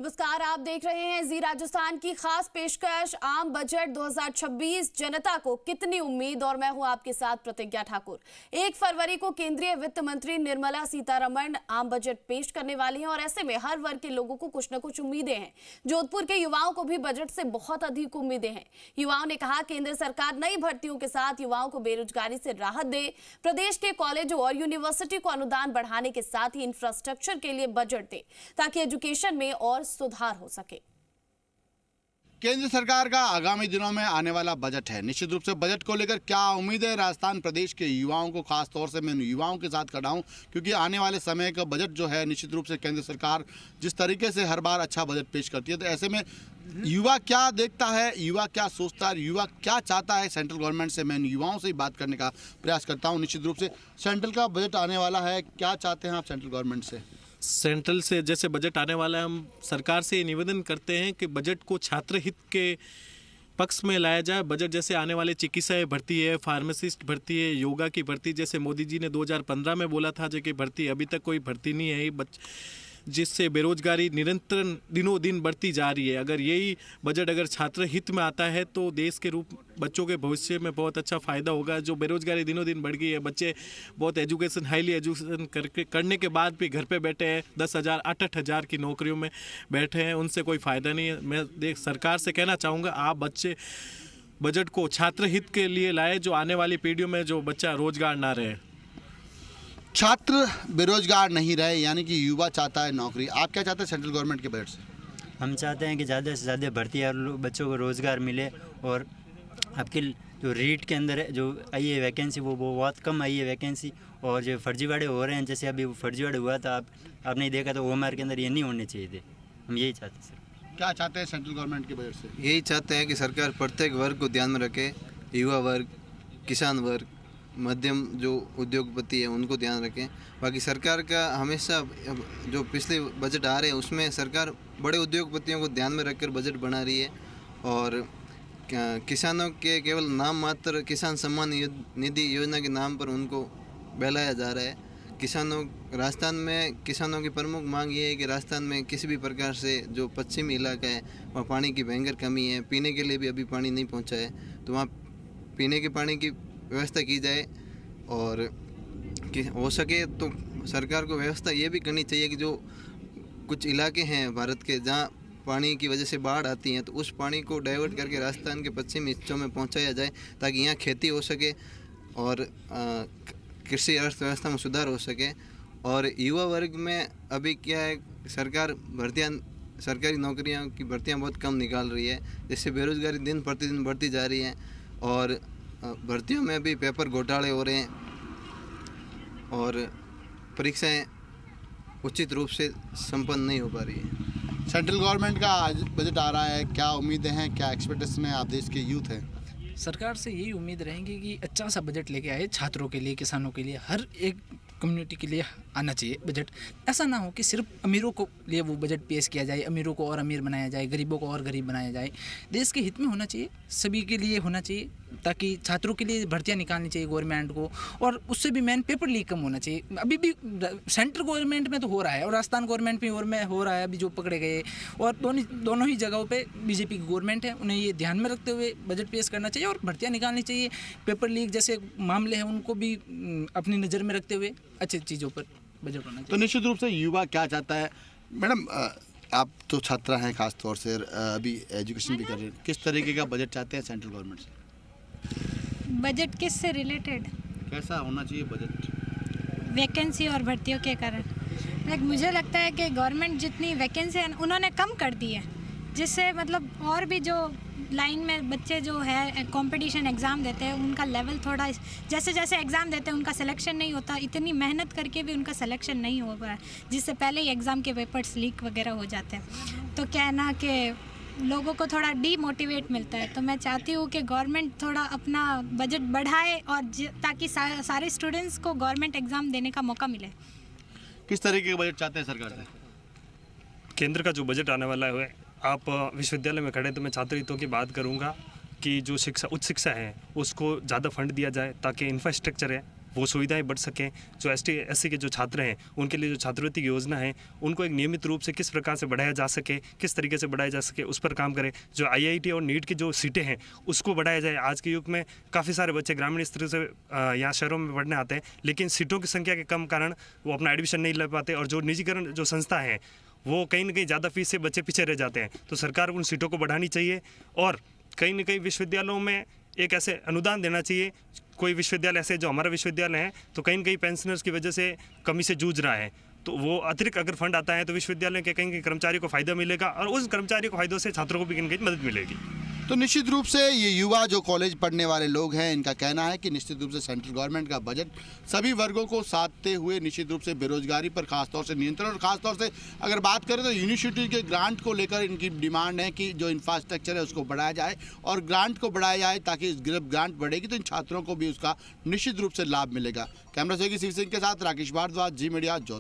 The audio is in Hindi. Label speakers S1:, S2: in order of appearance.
S1: नमस्कार, आप देख रहे हैं जी राजस्थान की खास पेशकश आम बजट 2026। जनता को कितनी उम्मीद, और मैं हूं आपके साथ प्रतिज्ञा ठाकुर। 1 फरवरी को केंद्रीय वित्त मंत्री निर्मला सीतारमण आम बजट पेश करने वाली हैं और ऐसे में हर वर्ग के लोगों को कुछ न कुछ उम्मीदें हैं। जोधपुर के युवाओं को भी बजट से बहुत अधिक उम्मीदें हैं। युवाओं ने कहा केंद्र सरकार नई भर्तियों के साथ युवाओं को बेरोजगारी से राहत दे, प्रदेश के कॉलेजों और यूनिवर्सिटी को अनुदान बढ़ाने के साथ ही इंफ्रास्ट्रक्चर के लिए बजट दे ताकि एजुकेशन में और सुधार हो सके।
S2: केंद्र सरकार का आगामी दिनों में आने वाला बजट है। निश्चित रूप से बजट को लेकर क्या उम्मीद है राजस्थान प्रदेश के युवाओं को, खास तौर से मैं युवाओं के साथ खड़ा हूं क्योंकि आने वाले समय का बजट जो है निश्चित रूप से केंद्र सरकार जिस तरीके से हर बार अच्छा बजट पेश करती है, तो ऐसे में युवा क्या देखता है, युवा क्या सोचता है, युवा क्या चाहता है सेंट्रल गवर्नमेंट से। मैं युवाओं से ही बात करने का प्रयास करता हूँ। निश्चित रूप से सेंट्रल का बजट आने वाला है, क्या चाहते हैं आप सेंट्रल गवर्नमेंट से?
S3: सेंट्रल से जैसे बजट आने वाला है, हम सरकार से निवेदन करते हैं कि बजट को छात्र हित के पक्ष में लाया जाए। बजट जैसे आने वाले चिकित्सा भर्ती है, फार्मासिस्ट भर्ती है, योगा की भर्ती, जैसे मोदी जी ने 2015 में बोला था जो कि भर्ती, अभी तक कोई भर्ती नहीं है, जिससे बेरोजगारी निरंतर दिनों दिन बढ़ती जा रही है। अगर यही बजट अगर छात्र हित में आता है तो देश के रूप बच्चों के भविष्य में बहुत अच्छा फ़ायदा होगा। जो बेरोजगारी दिनों दिन बढ़ गई है, बच्चे बहुत एजुकेशन हाईली एजुकेशन करने के बाद भी घर पे बैठे हैं, 10,000 8,000 की नौकरियों में बैठे हैं, उनसे कोई फ़ायदा नहीं है। मैं सरकार से कहना चाहूँगा आप बजट को छात्र हित के लिए लाए, जो आने वाली पीढ़ियों में जो बच्चा रोजगार ना रहे।
S2: छात्र बेरोजगार नहीं रहे, यानी कि युवा चाहता है नौकरी। आप क्या चाहते हैं सेंट्रल गवर्नमेंट के बजट से?
S4: हम चाहते हैं कि ज़्यादा से ज़्यादा भर्ती और बच्चों को रोज़गार मिले, और आपकी जो रीट के अंदर है जो आई है वैकेंसी वो बहुत कम आई है वैकेंसी, और जो फर्जीवाड़े हो रहे हैं, जैसे अभी फर्जीवाड़े हुआ था, आपने देखा तो OMR के अंदर ये नहीं होने चाहिए थे। हम यही चाहते हैं सर।
S2: क्या चाहते हैं सेंट्रल गवर्नमेंट के बजट से?
S5: यही चाहते हैं कि सरकार प्रत्येक वर्ग को ध्यान में रखे, युवा वर्ग, किसान वर्ग, मध्यम जो उद्योगपति है उनको ध्यान रखें। बाकी सरकार का हमेशा जो पिछले बजट आ रहे हैं उसमें सरकार बड़े उद्योगपतियों को ध्यान में रखकर बजट बना रही है, और किसानों के केवल नाम मात्र किसान सम्मान निधि योजना के नाम पर उनको बहलाया जा रहा है। राजस्थान में किसानों की प्रमुख मांग ये है कि राजस्थान में किसी भी प्रकार से जो पश्चिमी इलाका है वहाँ पानी की भयंकर कमी है, पीने के लिए भी अभी पानी नहीं पहुँचा है, तो वहाँ पीने के पानी की व्यवस्था की जाए। और कि हो सके तो सरकार को व्यवस्था ये भी करनी चाहिए कि जो कुछ इलाके हैं भारत के जहाँ पानी की वजह से बाढ़ आती हैं, तो उस पानी को डाइवर्ट करके राजस्थान के पश्चिमी हिस्सों में पहुँचाया जाए ताकि यहाँ खेती हो सके और कृषि अर्थव्यवस्था में सुधार हो सके। और युवा वर्ग में अभी क्या है, सरकारी नौकरियों की भर्तियाँ बहुत कम निकाल रही है, जिससे बेरोजगारी दिन प्रतिदिन बढ़ती जा रही है, और भर्तियों में भी पेपर घोटाले हो रहे हैं और परीक्षाएं उचित रूप से संपन्न नहीं हो पा रही है।
S2: सेंट्रल गवर्नमेंट का आज बजट आ रहा है, क्या उम्मीदें हैं, क्या एक्सपेक्टेशन है? आप देश के यूथ हैं।
S6: सरकार से यही उम्मीद रहेंगी कि अच्छा सा बजट लेके आए, छात्रों के लिए, किसानों के लिए, हर एक कम्युनिटी के लिए आना चाहिए बजट। ऐसा ना हो कि सिर्फ अमीरों को लिए वो बजट पेश किया जाए, अमीरों को और अमीर बनाया जाए, गरीबों को और गरीब बनाया जाए। देश के हित में होना चाहिए, सभी के लिए होना चाहिए, ताकि छात्रों के लिए भर्तियां निकालनी चाहिए गवर्नमेंट को, और उससे भी मेन पेपर लीक कम होना चाहिए। अभी भी सेंट्रल गवर्नमेंट में तो हो रहा है और राजस्थान गवर्नमेंट में हो रहा है, अभी जो पकड़े गए, और दोनों ही जगहों पे बीजेपी की गवर्नमेंट है, उन्हें ये ध्यान में रखते हुए बजट पेश करना चाहिए और भर्तियां निकालनी चाहिए। पेपर लीक जैसे मामले हैं उनको भी अपनी नज़र में रखते हुए अच्छी चीज़ों पर बजट होना चाहिए।
S2: तो निश्चित रूप से युवा क्या चाहता है? मैडम, आप तो छात्रा हैं, खास तौर से अभी एजुकेशन भी कर रहे हैं, किस तरीके का बजट चाहते हैं सेंट्रल गवर्नमेंट से?
S7: बजट किस से रिलेटेड?
S2: कैसा होना चाहिए बजट?
S7: वैकेंसी और भर्तियों के कारण मुझे लगता है कि गवर्नमेंट जितनी वैकेंसी है उन्होंने कम कर दी है, जिससे मतलब और भी जो लाइन में बच्चे जो है कंपटीशन एग्ज़ाम देते हैं उनका लेवल थोड़ा, जैसे जैसे एग्ज़ाम देते हैं उनका सिलेक्शन नहीं होता, इतनी मेहनत करके भी उनका सिलेक्शन नहीं हो रहा है, जिससे पहले ही एग्ज़ाम के पेपर्स लीक वगैरह हो जाते हैं। तो क्या है ना कि लोगों को थोड़ा डीमोटिवेट मिलता है। तो मैं चाहती हूँ कि गवर्नमेंट थोड़ा अपना बजट बढ़ाए और ताकि सारे स्टूडेंट्स को गवर्नमेंट एग्ज़ाम देने का मौका मिले।
S2: किस तरीके का बजट चाहते हैं सरकार से?
S8: केंद्र का जो बजट आने वाला है, आप विश्वविद्यालय में खड़े तो मैं छात्र हितों की बात करूँगा कि जो शिक्षा, उच्च शिक्षा है उसको ज़्यादा फंड दिया जाए ताकि इंफ्रास्ट्रक्चर है वो सुविधाएं बढ़ सकें। जो ST SC के जो छात्र हैं उनके लिए जो छात्रवृत्ति की योजना है उनको एक नियमित रूप से किस प्रकार से बढ़ाया जा सके, किस तरीके से बढ़ाया जा सके, उस पर काम करें। जो IIT और नीट की जो सीटें हैं उसको बढ़ाया जाए। आज के युग में काफ़ी सारे बच्चे ग्रामीण स्तर से यहाँ शहरों में पढ़ने आते हैं, लेकिन सीटों की संख्या के कम कारण वो अपना एडमिशन नहीं ले पाते, और जो निजीकरण जो संस्था है वो कहीं ना कहीं ज़्यादा फीस से बच्चे पीछे रह जाते हैं। तो सरकार उन सीटों को बढ़ानी चाहिए, और कहीं ना कहीं विश्वविद्यालयों में एक ऐसे अनुदान देना चाहिए। कोई विश्वविद्यालय ऐसे जो हमारा विश्वविद्यालय है तो कहीं ना कहीं पेंशनर्स की वजह से कमी से जूझ रहा है, तो वो अतिरिक्त अगर फंड आता है तो विश्वविद्यालय के कहीं कर्मचारियों को फायदा मिलेगा, और उस कर्मचारियों को फायदों से छात्रों को भी कहीं ना कहीं मदद मिलेगी।
S2: तो निश्चित रूप से ये युवा जो कॉलेज पढ़ने वाले लोग हैं, इनका कहना है कि निश्चित रूप से सेंट्रल गवर्नमेंट का बजट सभी वर्गों को साधते हुए निश्चित रूप से बेरोजगारी पर खासतौर से नियंत्रण, और खासतौर से अगर बात करें तो यूनिवर्सिटी के ग्रांट को लेकर इनकी डिमांड है कि जो इंफ्रास्ट्रक्चर है उसको बढ़ाया जाए, और ग्रांट को बढ़ाया जाए ताकि जब ग्रांट बढ़ेगी तो इन छात्रों को भी उसका निश्चित रूप से लाभ मिलेगा। कैमरा से शिव सिंह के साथ राकेश भारद्वाज, जी मीडिया, जोधपुर।